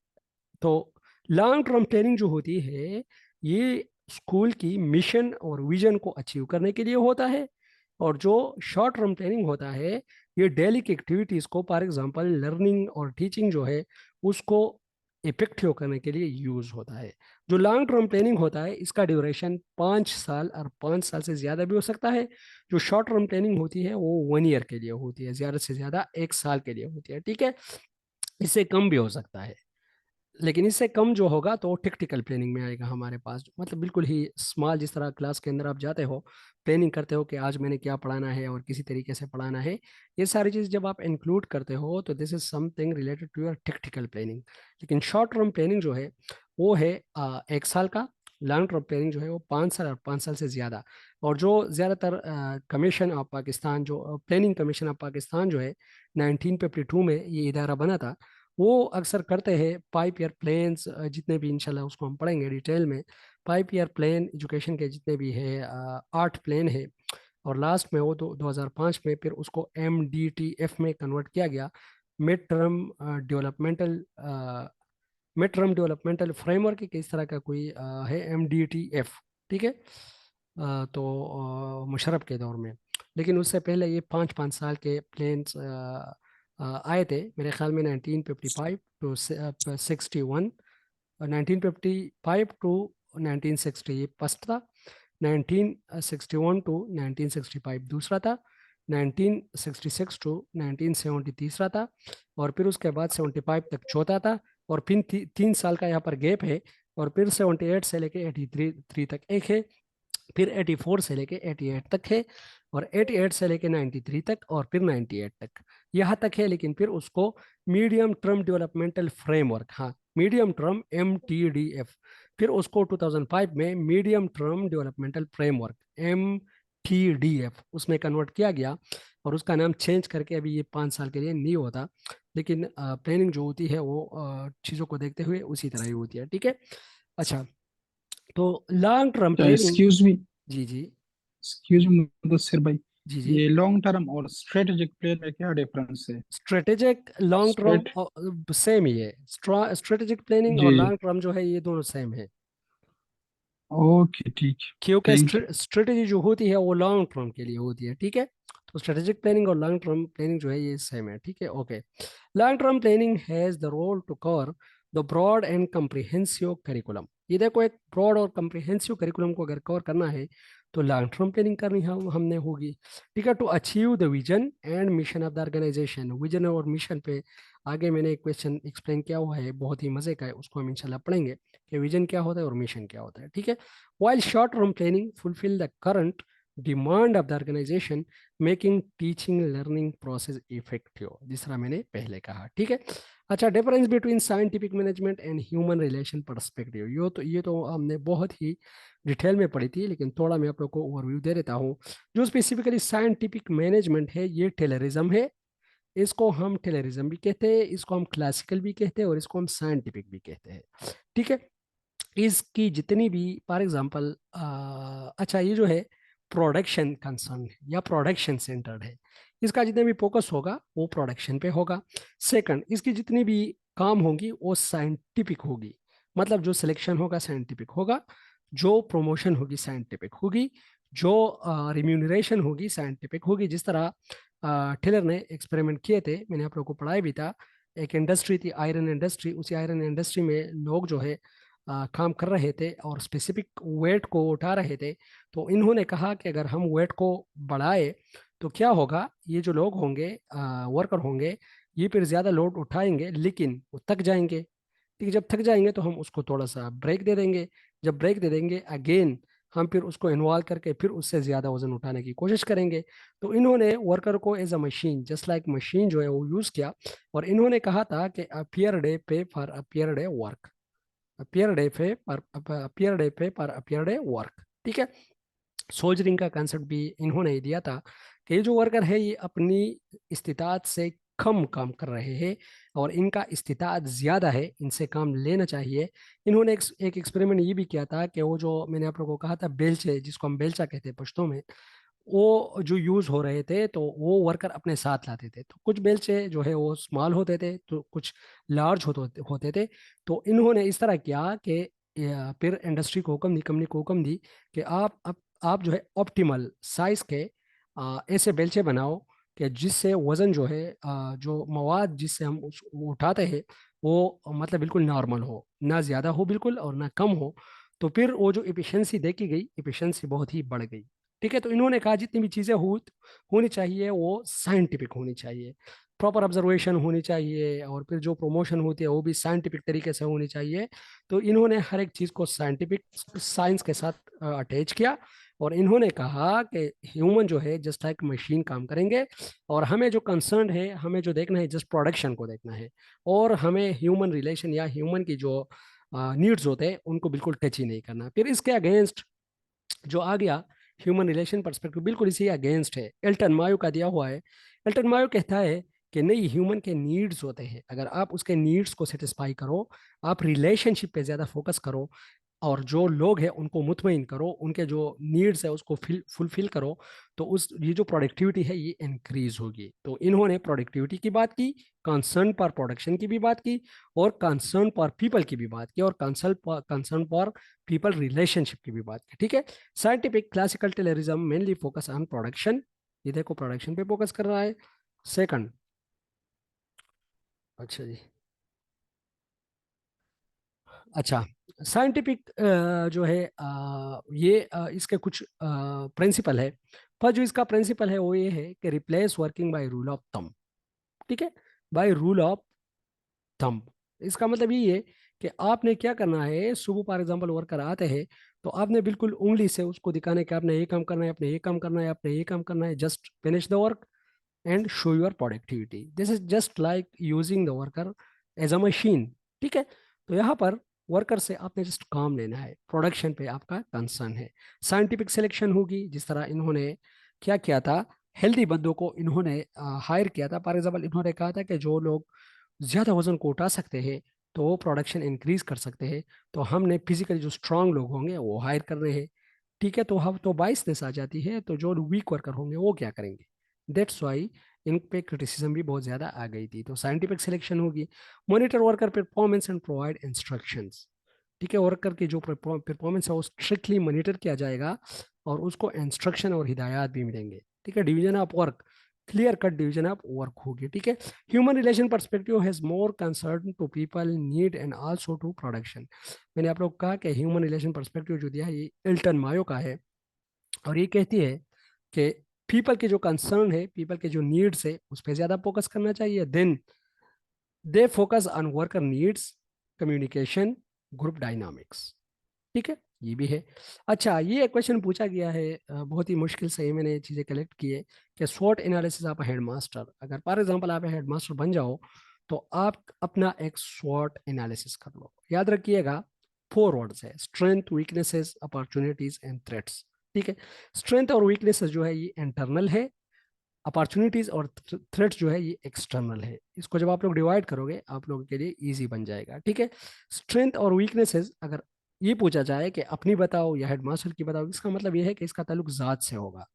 तो लॉन्ग टर्म प्लानिंग जो होती है ये स्कूल की मिशन और विजन को अचीव करने के लिए होता है, और जो शॉर्ट टर्म प्लानिंग होता है ये डेली की एक्टिविटीज़ को, फॉर एग्जांपल लर्निंग और टीचिंग जो है उसको इफेक्टिव करने के लिए यूज़ होता है। जो लॉन्ग टर्म प्लानिंग होता है इसका ड्यूरेशन 5 साल और 5 साल से ज़्यादा भी हो सकता है। जो शॉर्ट टर्म प्लानिंग होती है वो 1 ईयर के लिए होती है, ज़्यादा से ज़्यादा 1 साल के लिए होती है, ठीक है। इससे कम भी हो सकता है, लेकिन इससे कम जो होगा तो टेक्टिकल प्लानिंग में आएगा हमारे पास, मतलब बिल्कुल ही स्मॉल, जिस तरह क्लास के अंदर आप जाते हो प्लानिंग करते हो कि आज मैंने क्या पढ़ाना है और किसी तरीके से पढ़ाना है, ये सारी चीज़ जब आप इंक्लूड करते हो तो this is something related to your tactical planning. लेकिन शॉर्ट टर्म प्लानिंग जो है वो है 1 साल का, लॉन्ग टर्म प्लानिंग जो है वो 5 साल और 5 साल से ज़्यादा। और जो ज़्यादातर कमीशन ऑफ पाकिस्तान, जो प्लानिंग कमीशन ऑफ पाकिस्तान जो है 1952 में ये इदारा बना था, वो अक्सर करते हैं 5 ईयर प्लान्स, जितने भी इंशाल्लाह उसको हम पढ़ेंगे डिटेल में। 5 ईयर प्लान एजुकेशन के जितने भी है 8 प्लान है, और लास्ट में वो 2005 में फिर उसको MDTF में कन्वर्ट किया गया, mid term developmental mid term developmental framework की इस तरह का कोई है MDTF, ठीक है। तो मुशर्रफ के दौर में, लेकिन उससे पहले ये 5 5 साल के प्लान्स आए थे, मेरे ख्याल में 1955 टू 61, 1955 टू 1960 ये फर्स्ट था, 1961 टू 1965 दूसरा था, 1966 टू 1970 तीसरा था, और फिर उसके बाद 75 तक चौथा था, और फिर 3 साल का यहाँ पर गैप है, और फिर 78 से लेके 83 तक एक है, फिर 84 से लेके 88 तक है, और 88 से लेके 93 तक, और फिर 98 तक, यहाँ तक है। लेकिन फिर उसको मीडियम टर्म डेवलपमेंटल फ्रेमवर्क, हाँ मीडियम टर्म MTDF, फिर उसको 2005 में medium term developmental framework MTDF उसमें कन्वर्ट किया गया, और उसका नाम चेंज करके अभी ये 5 साल के लिए नहीं होता, लेकिन प्लानिंग जो होती है वो चीज़ों को देखते हुए उसी तरह ही होती है, ठीक है। अच्छा, तो long term planning. Excuse me, जी जी एक्सक्यूज मी मुदस्सिर भाई, जी जी। ये लॉन्ग टर्म और स्ट्रेटेजिक प्लान में क्या डिफरेंस है? Strategic long straight term same ही है, स्ट्रेटेजिक प्लानिंग जी और जी, लॉन्ग टर्म जो है ये दोनों सेम है, ओके ठीक, क्योंकि थैंक यू। स्ट्रेटेजी जो होती है वो लॉन्ग टर्म के लिए होती है, ठीक है। तो स्ट्रेटेजिक प्लानिंग और लॉन्ग टर्म प्लानिंग जो है ये सेम है, ठीक है, okay. Long term planning has the role to cover the broad and comprehensive curriculum. ये देखो, एक ब्रॉड और कम्प्रिहेंसिव करिकुलम को अगर कवर करना है तो लॉन्ग टर्म प्लानिंग करनी हमने होगी, ठीक है। To achieve the vision and mission of the organization, vision और मिशन पे आगे मैंने एक क्वेश्चन एक्सप्लेन किया हुआ है, बहुत ही मजे का है, उसको हम इंशाल्लाह पढ़ेंगे कि विजन क्या होता है और मिशन क्या होता है, ठीक है। While short-term planning fulfill the current demand of the organization, making teaching learning process effective, जिस तरह मैंने पहले कहा, ठीक है। अच्छा, difference between scientific management and human relation perspective, ये तो हमने बहुत ही डिटेल में पढ़ी थी, लेकिन थोड़ा मैं आप लोग को ओवरव्यू दे देता हूँ। जो स्पेसिफिकली साइंटिफिक मैनेजमेंट है ये टेलरिज्म है, इसको हम टेलरिज्म भी कहते हैं, इसको हम क्लासिकल भी कहते हैं, और इसको हम साइंटिफिक भी कहते हैं, ठीक है। इसकी जितनी भी फॉर एग्जांपल, अच्छा ये जो है प्रोडक्शन कंसर्न है या प्रोडक्शन सेंटर्ड है। इसका जितना भी फोकस होगा वो प्रोडक्शन पे होगा। सेकंड, इसकी जितनी भी काम होगी वो साइंटिफिक होगी, मतलब जो सिलेक्शन होगा साइंटिफिक होगा, जो प्रमोशन होगी साइंटिफिक होगी, जो रिम्यूनरेशन होगी साइंटिफिक होगी। जिस तरह टेलर ने एक्सपेरिमेंट किए थे, मैंने आप लोगों को पढ़ाया भी था। एक इंडस्ट्री थी आयरन इंडस्ट्री, उसी आयरन इंडस्ट्री में लोग जो है काम कर रहे थे और स्पेसिफिक वेट को उठा रहे थे। तो इन्होंने कहा कि अगर हम वेट को बढ़ाए तो क्या होगा, ये जो लोग होंगे वर्कर होंगे, ये फिर ज़्यादा लोड उठाएंगे लेकिन वो थक जाएंगे। ठीक है, जब थक जाएंगे तो हम उसको थोड़ा सा ब्रेक दे देंगे। जब ब्रेक दे देंगे अगेन हम फिर उसको इन्वॉल्व करके फिर उससे ज़्यादा वजन उठाने की कोशिश करेंगे। तो इन्होंने वर्कर को as a machine, just like machine जो है वो यूज़ किया। और इन्होंने कहा था कि अपियर डे पे for appear day work, appear day पे पर अपियर डे पे पर अपियर डे वर्क। ठीक है, सोल्जरिंग का कंसेप्ट भी इन्होंने ही दिया था कि ये जो वर्कर है ये अपनी इस्तिताअत से कम काम कर रहे हैं और इनका इस्तिताअत ज़्यादा है, इनसे काम लेना चाहिए। इन्होंने एक एक्सपेरिमेंट ये भी किया था कि वो जो मैंने आप लोगों को कहा था बेलचे, जिसको हम बेलचा कहते हैं पश्तो में, वो जो यूज़ हो रहे थे तो वो वर्कर अपने साथ लाते थे। तो कुछ बेलचे जो है वो स्मॉल होते थे तो कुछ लार्ज होते थे। तो इन्होंने इस तरह किया कि फिर इंडस्ट्री को हुक्म दी, कंपनी को हुक्म दी कि आप जो है ऑप्टिमल साइज के ऐसे बेलचे बनाओ कि जिससे वजन जो है जो मवाद जिससे हम वो उठाते हैं वो मतलब बिल्कुल नॉर्मल हो, ना ज़्यादा हो बिल्कुल और ना कम हो। तो फिर वो जो इफिशियंसी देखी गई, इफिशियंसी बहुत ही बढ़ गई। ठीक है, तो इन्होंने कहा जितनी भी चीज़ें होनी चाहिए वो साइंटिफिक होनी चाहिए, प्रॉपर ऑब्जर्वेशन होनी चाहिए और फिर जो प्रमोशन होती है वो भी साइंटिफिक तरीके से होनी चाहिए। तो इन्होंने हर एक चीज़ को साइंटिफिक साइंस के साथ अटैच किया और इन्होंने कहा कि ह्यूमन जो है जस्ट लाइक मशीन काम करेंगे और हमें जो कंसर्न है, हमें जो देखना है जस्ट प्रोडक्शन को देखना है और हमें ह्यूमन रिलेशन या ह्यूमन की जो नीड्स होते हैं उनको बिल्कुल टच ही नहीं करना। फिर इसके अगेंस्ट जो आ गया ह्यूमन रिलेशन पर्सपेक्टिव, बिल्कुल इसी अगेंस्ट है, एल्टन मायो का दिया हुआ है। एल्टन मायो कहता है कि नहीं, ह्यूमन के नीड्स होते हैं, अगर आप उसके नीड्स को सेटिस्फाई करो, आप रिलेशनशिप पे ज़्यादा फोकस करो और जो लोग हैं उनको मुतमईन करो, उनके जो नीड्स है उसको फुलफिल करो, तो उस ये जो प्रोडक्टिविटी है ये इंक्रीज होगी। तो इन्होंने प्रोडक्टिविटी की बात की, कंसर्न पर प्रोडक्शन की भी बात की और कंसर्न पर पीपल की भी बात की और कंसर्न पर पीपल रिलेशनशिप की भी बात की। ठीक है, scientific classical Taylorism mainly focus on production, ये देखो प्रोडक्शन पे फोकस कर रहा है। सेकंड, अच्छा जी, अच्छा, साइंटिफिक जो है ये इसके कुछ प्रिंसिपल है। पर जो इसका प्रिंसिपल है वो ये है कि replace working by rule of thumb. ठीक है, बाय रूल ऑफ थंब, इसका मतलब ये है कि आपने क्या करना है, सुबह फॉर एग्जाम्पल वर्कर आते हैं तो आपने बिल्कुल उंगली से उसको दिखाना है कि आपने ये काम करना है, आपने ये काम करना है, आपने ये काम करना है, just finish the work and show your productivity. This is just like using the worker as a machine. ठीक है, तो यहाँ पर वर्कर से आपने जस्ट काम लेना है, प्रोडक्शन पे आपका कंसर्न है। साइंटिफिक सिलेक्शन होगी, जिस तरह इन्होंने क्या किया था, हेल्दी बंदों को इन्होंने हायर किया था। फॉर एग्जाम्पल इन्होंने कहा था कि जो लोग ज़्यादा वजन को उठा सकते हैं तो वो प्रोडक्शन इंक्रीज कर सकते हैं, तो हमने फिजिकली जो स्ट्रांग लोग होंगे वो हायर कर रहे हैं। ठीक है, तो हम तो बाइसनेस आ जाती है, तो जो वीक वर्कर होंगे वो क्या करेंगे, दैट्स वाई इन पे क्रिटिसिज्म भी बहुत ज़्यादा आ गई थी। तो साइंटिफिक सिलेक्शन होगी, monitor worker performance and provide instructions. ठीक है, वर्कर की जो परफॉर्मेंस है वो स्ट्रिक्टली मॉनिटर किया जाएगा और उसको इंस्ट्रक्शन और हिदायत भी मिलेंगे। ठीक है, division of work, clear cut division of work होगी। ठीक है, human relation perspective has more concern to people need and also to production. मैंने आप लोग को कहा कि ह्यूमन रिलेशन परस्पेक्टिव जो दिया है ये एल्टन मायो का है और ये कहती है कि पीपल के जो कंसर्न है, पीपल के जो नीड्स है उस पर ज्यादा फोकस करना चाहिए, then they focus on worker needs, communication, group dynamics. ठीक है, ये भी है। अच्छा, ये एक क्वेश्चन पूछा गया है बहुत ही मुश्किल से, मैंने ये चीज़ें कलेक्ट की है कि स्वॉट एनालिसिस ऑफ हेड मास्टर, अगर फॉर एग्जांपल आप हेड मास्टर बन जाओ तो आप अपना एक स्वॉट एनालिसिस कर लो। याद रखिएगा 4 वर्ड्स है, strength, weaknesses, opportunities and threats. ठीक है, स्ट्रेंथ और वीकनेसेस जो है ये इंटरनल है, अपॉर्चुनिटीज और थ्रेट्स जो है ये एक्सटर्नल है। इसको जब आप लोग डिवाइड करोगे आप लोगों के लिए इजी बन जाएगा। ठीक है, स्ट्रेंथ और वीकनेसेस, अगर ये पूछा जाए कि अपनी बताओ या हेडमास्टर की बताओ, इसका मतलब ये है कि इसका ताल्लुक ज़ात से होगा।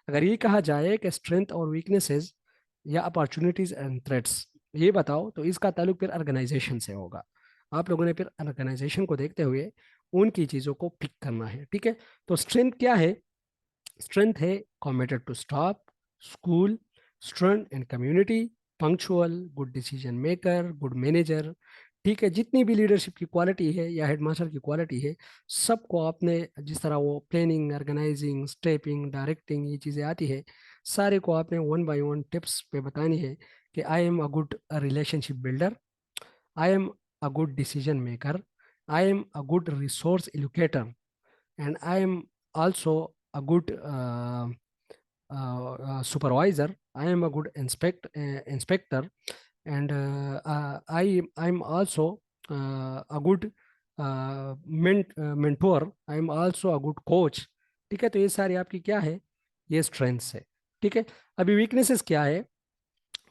अगर ये कहा जाए कि स्ट्रेंथ और वीकनेसेस या अपॉर्चुनिटीज एंड थ्रेट्स ये बताओ, तो इसका ताल्लुक फिर ऑर्गेनाइजेशन से होगा। आप लोगों ने फिर ऑर्गेनाइजेशन को देखते हुए उनकी चीज़ों को पिक करना है, ठीक है। तो स्ट्रेंथ क्या है? स्ट्रेंथ है committed to staff, school, strength in community, punctual, good decision maker, good manager, ठीक है। जितनी भी लीडरशिप की क्वालिटी है या हेडमास्टर की क्वालिटी है, सबको आपने जिस तरह वो प्लानिंग, ऑर्गेनाइजिंग, स्टेपिंग, डायरेक्टिंग, ये चीज़ें आती है, सारे को आपने वन बाय वन टिप्स पे बतानी है कि I am a good relationship builder, I am a good decision maker, I am a good resource allocator, and I am also a good supervisor. I am a good inspector, and I'm also a good mentor. I am also a good coach. ठीक है, तो ये सारी आपकी क्या है, ये strengths है। ठीक है, अभी वीकनेसेस क्या है?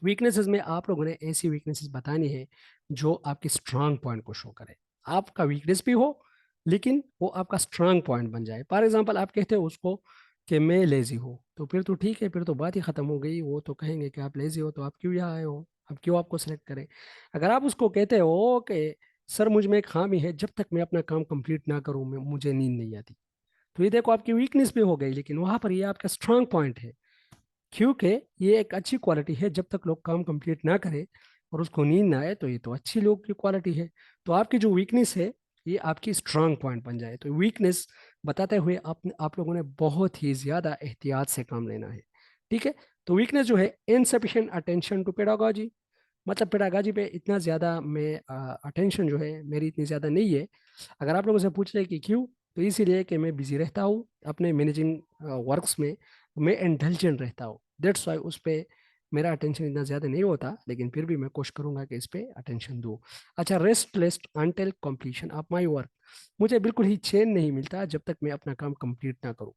वीकनेसेस में आप लोगों ने ऐसी वीकनेसेस बतानी है जो आपकी स्ट्रांग पॉइंट को शो करे। आपका वीकनेस भी हो लेकिन वो आपका स्ट्रांग पॉइंट बन जाए। फॉर एग्जांपल आप कहते हो उसको कि मैं लेजी हूँ, तो फिर तो ठीक है, फिर तो बात ही खत्म हो गई। वो तो कहेंगे कि आप लेजी हो तो आप क्यों यहाँ आए हो, अब क्यों आपको सेलेक्ट करें। अगर आप उसको कहते हो कि सर मुझ में एक खामी है, जब तक मैं अपना काम कंप्लीट ना करूँ मैं मुझे नींद नहीं आती, तो ये देखो आपकी वीकनेस भी हो गई, लेकिन वहां पर ये आपका स्ट्रांग पॉइंट है, क्योंकि ये एक अच्छी क्वालिटी है। जब तक लोग काम कंप्लीट ना करें और उसको नींद ना आए, तो ये तो अच्छी लोग की क्वालिटी है। तो आपकी जो वीकनेस है ये आपकी स्ट्रांग पॉइंट बन जाए। तो वीकनेस बताते हुए आप लोगों ने बहुत ही ज्यादा एहतियात से काम लेना है, ठीक है। तो वीकनेस जो है, इनसफिशिएंट अटेंशन टू पेडागोजी, मतलब पेडागोजी पे इतना ज़्यादा मैं अटेंशन जो है मेरी इतनी ज़्यादा नहीं है। अगर आप लोगों से पूछ रहे कि क्यों, तो इसीलिए कि मैं बिजी रहता हूँ अपने मैनेजिंग वर्क्स में, मैं इंटेलिजेंट रहता हूँ, दैट्स वाई उस पर मेरा अटेंशन इतना ज़्यादा नहीं होता, लेकिन फिर भी मैं कोशिश करूंगा कि इस पे अटेंशन दूँ। अच्छा, restless until completion of my work, मुझे बिल्कुल ही चैन नहीं मिलता जब तक मैं अपना काम कंप्लीट ना करूँ।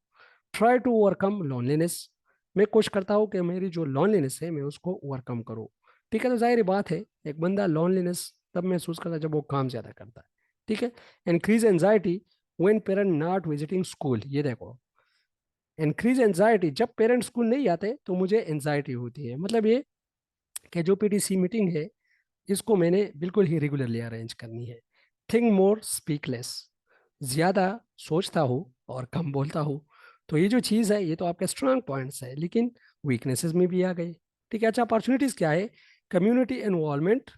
ट्राई टू ओवरकम लोनलीनेस, मैं कोशिश करता हूँ कि मेरी जो लोनलीनेस है मैं उसको ओवरकम करूँ। ठीक है, तो जाहिर बात है एक बंदा लोनलीनेस तब महसूस करता है जब वो काम ज़्यादा करता है। ठीक है, increase anxiety when parent not visiting school, ये देखो, इंक्रीज एंजाइटी, जब पेरेंट्स स्कूल नहीं आते तो मुझे एंजाइटी होती है। मतलब ये कि जो पीटीसी मीटिंग है इसको मैंने बिल्कुल ही रेगुलरली अरेंज करनी है। थिंक मोर स्पीक लेस, ज़्यादा सोचता हूँ और कम बोलता हूँ। तो ये जो चीज़ है ये तो आपके स्ट्रांग पॉइंट्स है, लेकिन वीकनेसेस में भी आ गए। ठीक है, अच्छा, अपॉर्चुनिटीज़ क्या है? कम्युनिटी इन्वॉल्वमेंट,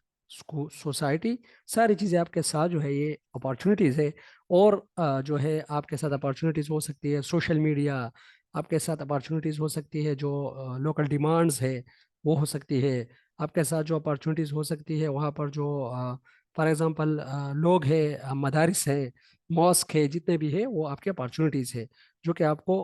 सोसाइटी, सारी चीज़ें आपके साथ जो है ये अपॉर्चुनिटीज़ है। और जो है आपके साथ अपॉर्चुनिटीज़ हो सकती है सोशल मीडिया, आपके साथ अपॉर्चुनिटीज़ हो सकती है जो लोकल डिमांड्स है वो हो सकती है। आपके साथ जो अपॉर्चुनिटीज़ हो सकती है वहाँ पर जो फॉर एग्जांपल लोग हैं, मदारिस है, मॉस्क है, जितने भी है वो आपके अपॉर्चुनिटीज़ है जो कि आपको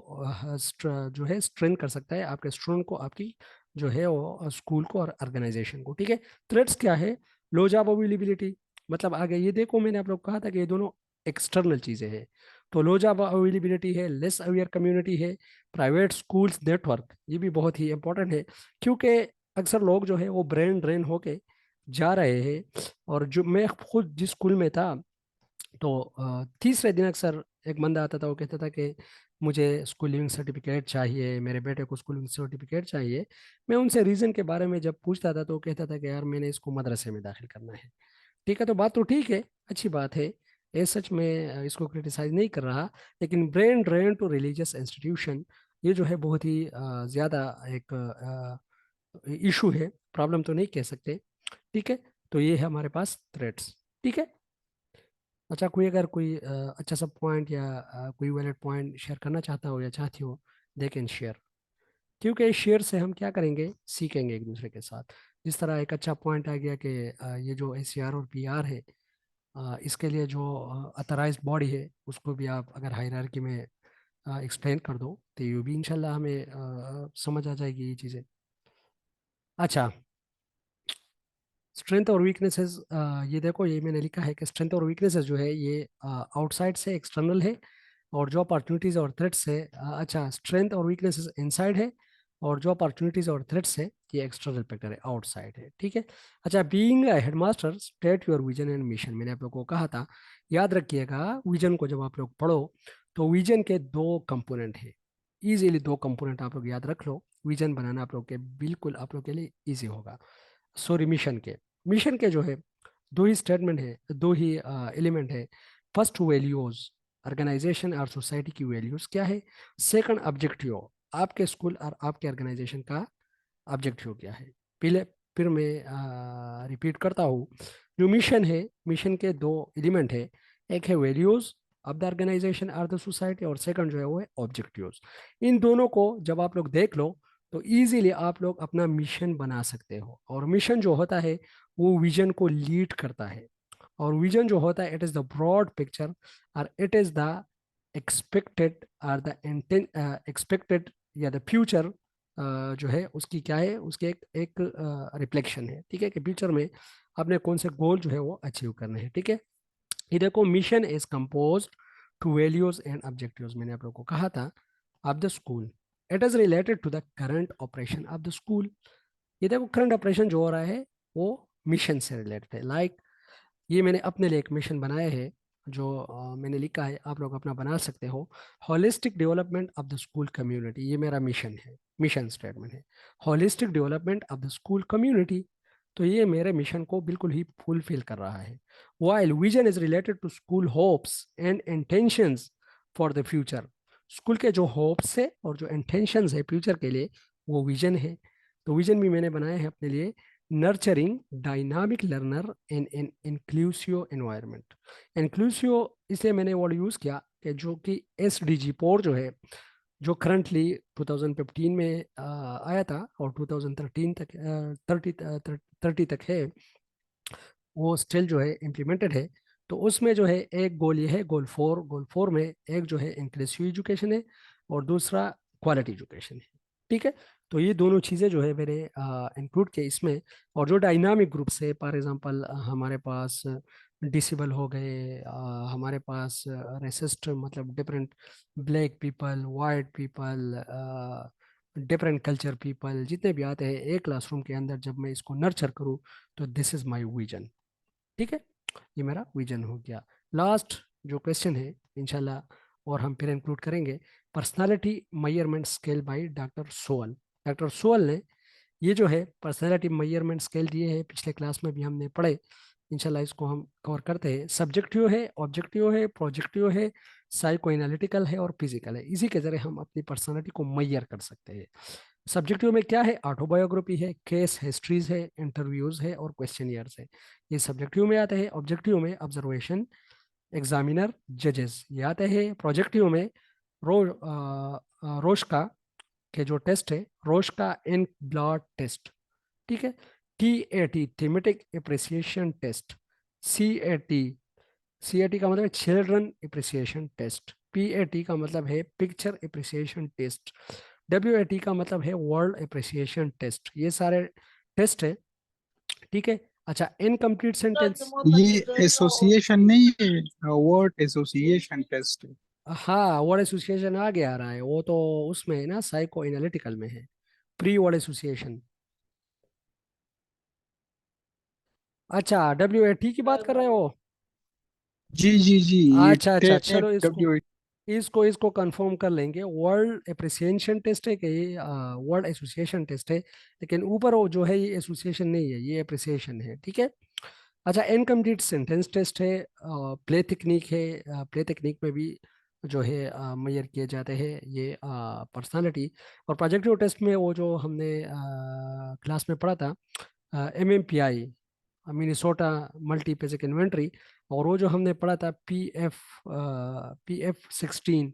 जो है स्ट्रेंथ कर सकता है आपके स्टूडेंट को, आपकी जो है वो स्कूल को और ऑर्गेनाइजेशन को। ठीक है, थ्रेट्स क्या है? लो जॉब अवेलेबिलिटी, मतलब आगे ये देखो मैंने आप लोग कहा था कि ये दोनों एक्सटर्नल चीज़ें हैं। तो लो जॉब अवेलेबिलिटी है, लेस अवेयर कम्युनिटी है, प्राइवेट स्कूल्स नेटवर्क, ये भी बहुत ही इंपॉर्टेंट है, क्योंकि अक्सर लोग जो है वो ब्रेन ड्रेन होके जा रहे हैं। और जो मैं खुद जिस स्कूल में था, तो तीसरे दिन अक्सर एक बंदा आता था, वो कहता था कि मुझे स्कूल लिविंग सर्टिफिकेट चाहिए, मेरे बेटे को स्कूल लिविंग सर्टिफिकेट चाहिए। मैं उनसे रीज़न के बारे में जब पूछता था तो वो कहता था कि यार मैंने इसको मदरसे में दाखिल करना है। ठीक है, तो बात तो ठीक है, अच्छी बात है, ये सच में इसको क्रिटिसाइज नहीं कर रहा, लेकिन brain drain to religious institution, ये जो है बहुत ही ज़्यादा एक इशू है, प्रॉब्लम तो नहीं कह सकते। ठीक है, तो ये है हमारे पास थ्रेट्स। ठीक है, अच्छा, कोई अगर कोई अच्छा सा पॉइंट या कोई वैलिड पॉइंट शेयर करना चाहता हो या चाहती हो, दे कैन शेयर, क्योंकि शेयर से हम क्या करेंगे, सीखेंगे एक दूसरे के साथ। जिस तरह एक अच्छा पॉइंट आ गया कि ये जो एसीआर और पीआर है, इसके लिए जो अथराइज्ड बॉडी है उसको भी आप अगर हायरार्की में एक्सप्लेन कर दो तो ये भी इंशाल्लाह हमें समझ आ जाएगी ये चीज़ें। अच्छा, स्ट्रेंथ और वीकनेसेस, ये देखो ये मैंने लिखा है कि स्ट्रेंथ और वीकनेसेस जो है ये आउटसाइड से एक्सटर्नल है, और जो अपॉर्चुनिटीज़ और थ्रेट्स है, अच्छा, स्ट्रेंथ और वीकनेसेस इनसाइड है, और जो अपॉर्चुनिटीज़ और थ्रेट्स है ये एक्सटर्नल फैक्टर है, आउटसाइड है, ठीक है। अच्छा, being a headmaster state your vision and mission, मैंने आप लोगों को कहा था, याद रखिएगा विजन को जब आप लोग पढ़ो तो विजन के दो कंपोनेंट है, इजीली दो कंपोनेंट आप लोग याद रख लो, विजन बनाना आप लोग के बिल्कुल आप लोग के लिए इजी होगा। सॉरी, मिशन के जो है दो ही स्टेटमेंट है, दो ही एलिमेंट है। फर्स्ट, वैल्यूज, ऑर्गेनाइजेशन और सोसाइटी की वैल्यूज क्या है। सेकंड, ऑब्जेक्टिव, आपके स्कूल और आपके ऑर्गेनाइजेशन का ऑब्जेक्टिव क्या है। पहले फिर मैं रिपीट करता हूँ, जो मिशन है, मिशन के दो एलिमेंट है, एक है वैल्यूज ऑफ द ऑर्गेनाइजेशन और द सोसाइटी, और सेकंड जो है वो है ऑब्जेक्टिव्स। इन दोनों को जब आप लोग देख लो तो इजीली आप लोग अपना मिशन बना सकते हो, और मिशन जो होता है वो विजन को लीड करता है, और विजन जो होता है it is the broad picture, और इट इज द एक्सपेक्टेड और द एक्सपेक्टेड या द फ्यूचर जो है उसकी क्या है, उसके एक रिफ्लेक्शन है, ठीक है, कि फ्यूचर में आपने कौन से गोल जो है वो अचीव करने हैं, ठीक है। ये देखो, mission is compose to values and objectives, मैंने आप लोगों को कहा था, of the school, it is related to the current operation of the school. ये देखो, करंट ऑपरेशन जो हो रहा है वो मिशन से रिलेटेड है। लाइक ये मैंने अपने लिए एक मिशन बनाया है, जो मैंने लिखा है, आप लोग अपना बना सकते हो। Holistic development of the school community, ये मेरा मिशन है, मिशन स्टेटमेंट है, holistic development of the school community. तो ये मेरे मिशन को बिल्कुल ही फुलफिल कर रहा है। While vision is related to school hopes and intentions for the future, school के जो होप्स है और जो इंटेंशंस है फ्यूचर के लिए, वो विजन है। तो विजन भी मैंने बनाया है अपने लिए, nurturing dynamic learner in an inclusive environment. Inclusive इसलिए मैंने वर्ड यूज़ किया कि जो कि SDG 4 जो है, जो करंटली 2015 में आया था और 2013 तक 30 तक है, वो स्टिल जो है इम्प्लीमेंटेड है। तो उसमें जो है एक गोल ये है, गोल 4 में एक जो है इंक्लूसिव एजुकेशन है और दूसरा क्वालिटी एजुकेशन है, ठीक है। तो ये दोनों चीज़ें जो है मैंने इंक्लूड किया इसमें। और जो डायनामिक ग्रुप्स है, फॉर एग्जांपल हमारे पास डिसेबल हो गए, हमारे पास रेसिस्ट मतलब different black people, white people, different culture people, जितने भी आते हैं एक क्लासरूम के अंदर, जब मैं इसको नर्चर करूँ तो दिस इज माई विजन, ठीक है। ये मेरा विजन हो गया। लास्ट जो क्वेश्चन है इंशाल्लाह, और हम फिर इंक्लूड करेंगे, personality measurement scale by doctor सोअल। डॉक्टर सोअल ने ये जो है पर्सनालिटी मेजरमेंट स्केल दिए है, पिछले क्लास में भी हमने पढ़े, इंशाल्लाह इसको हम कवर करते हैं। सब्जेक्टिव है, ऑब्जेक्टिव है, प्रोजेक्टिव है, साइको एनालिटिकल है और फिजिकल है। इसी के जरिए हम अपनी पर्सनालिटी को मैयर कर सकते हैं। सब्जेक्टिव में क्या है, ऑटोबायोग्राफी है, केस हिस्ट्रीज है, इंटरव्यूज है और क्वेश्चनियर्स है, ये सब्जेक्टिव में आते हैं। ऑब्जेक्टिव में ऑब्जर्वेशन, एग्जामिनर, जजेस, ये आते हैं। प्रोजेक्टिव में रोशका के जो टेस्ट है, रोशका इन ब्लड टेस्ट, ठीक है। TAT, thematic appreciation test. CAT, CAT का मतलब है चिल्ड्रन एप्रिसिएशन टेस्ट। PAT का मतलब है पिक्चर एप्रिसिएशन टेस्ट। WAT का मतलब है वर्ल्ड एप्रिसिएशन टेस्ट। ये सारे टेस्ट है, ठीक है। अच्छा, इनकम्प्लीट सेंटेंस, ये एसोसिएशन नहीं है, वर्ड एसोसिएशन टेस्ट। हाँ, वर्ड एसोसिएशन आगे आ रहा है, वो तो उसमें है ना, साइको एनालिटिकल में है, प्री वर्ड एसोसिएशन। अच्छा, WAT की बात कर रहे हो। जी जी जी, ये अच्छा अच्छा, टेट चलो इसको डब्ल्यू। इसको इसको कंफर्म कर लेंगे। वर्ल्ड एप्रिसिएशन टेस्ट है कि ये वर्ल्ड एसोसिएशन टेस्ट है, लेकिन ऊपर वो जो है ये एसोसिएशन नहीं है, ये एप्रिसिएशन है, ठीक है। अच्छा, इनकम्प्लीट सेंटेंस टेस्ट है, प्ले टेक्निक है, प्ले टेक्निक में भी जो है मेजर किए जाते हैं ये पर्सनालिटी। और प्रोजेक्टिव टेस्ट में वो जो हमने क्लास में पढ़ा था, MMPI, Minnesota multi basic inventory, और वो जो हमने पढ़ा था PF16,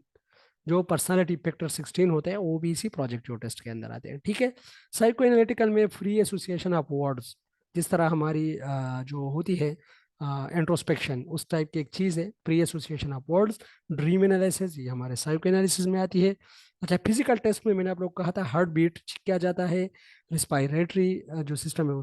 जो पर्सनालिटी फैक्टर 16 होते हैं, वो भी इसी प्रोजेक्टिव टेस्ट के अंदर आते हैं, ठीक है। साइको एनालिटिकल में फ्री एसोसिएशन ऑफ वर्ड्स, जिस तरह हमारी जो होती है इंट्रोस्पेक्शन, उस टाइप की एक चीज़ है pre association of words. Dream analysis, ये हमारे साइको एनालिसिस में आती है। अच्छा, फिजिकल टेस्ट में मैंने आप लोग को कहा था हार्ट बीट किया जाता है, रिस्पायरेटरी जो सिस्टम है उसको